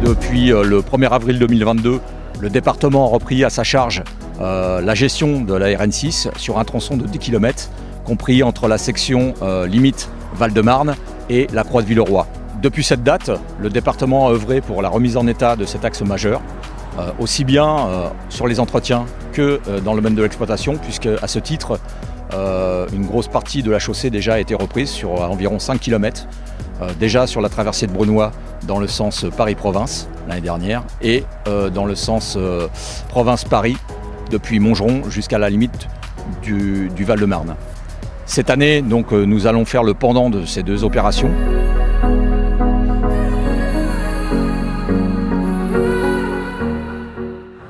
Depuis le 1er avril 2022, le département a repris à sa charge la gestion de la RN6 sur un tronçon de 10 km, compris entre la section limite Val-de-Marne et la Croix de Villeroy. Depuis cette date, le département a œuvré pour la remise en état de cet axe majeur, aussi bien sur les entretiens que dans le domaine de l'exploitation, puisque à ce titre, une grosse partie de la chaussée déjà a été reprise sur environ 5 km, déjà sur la traversée de Brunoy dans le sens Paris-Province l'année dernière et dans le sens Province-Paris depuis Montgeron jusqu'à la limite du Val-de-Marne. Cette année, donc, nous allons faire le pendant de ces deux opérations.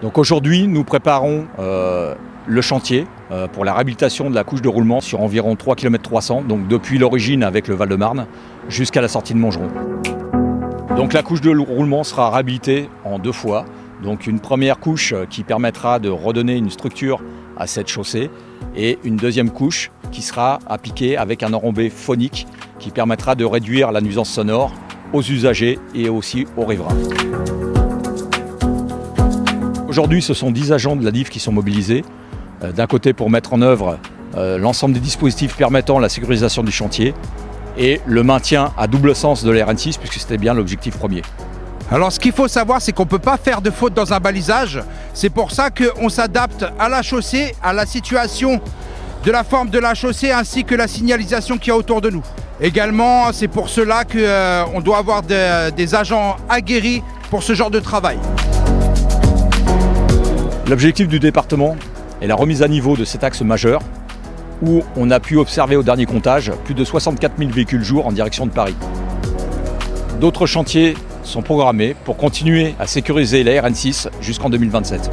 Donc aujourd'hui, nous préparons le chantier pour la réhabilitation de la couche de roulement sur environ 3 km 300, donc depuis l'origine avec le Val-de-Marne jusqu'à la sortie de Montgeron. Donc la couche de roulement sera réhabilitée en 2 fois. Donc une première couche qui permettra de redonner une structure à cette chaussée et une deuxième couche qui sera appliquée avec un enrobé phonique qui permettra de réduire la nuisance sonore aux usagers et aussi aux riverains. Aujourd'hui, ce sont 10 agents de la DIF qui sont mobilisés, d'un côté pour mettre en œuvre l'ensemble des dispositifs permettant la sécurisation du chantier et le maintien à double sens de la RN6, puisque c'était bien l'objectif premier. Alors ce qu'il faut savoir, c'est qu'on ne peut pas faire de faute dans un balisage. C'est pour ça qu'on s'adapte à la chaussée, à la situation de la forme de la chaussée ainsi que la signalisation qu'il y a autour de nous. Également, c'est pour cela qu'on doit avoir des agents aguerris pour ce genre de travail. L'objectif du département est la remise à niveau de cet axe majeur où on a pu observer au dernier comptage plus de 64 000 véhicules jour en direction de Paris. D'autres chantiers sont programmés pour continuer à sécuriser la RN6 jusqu'en 2027.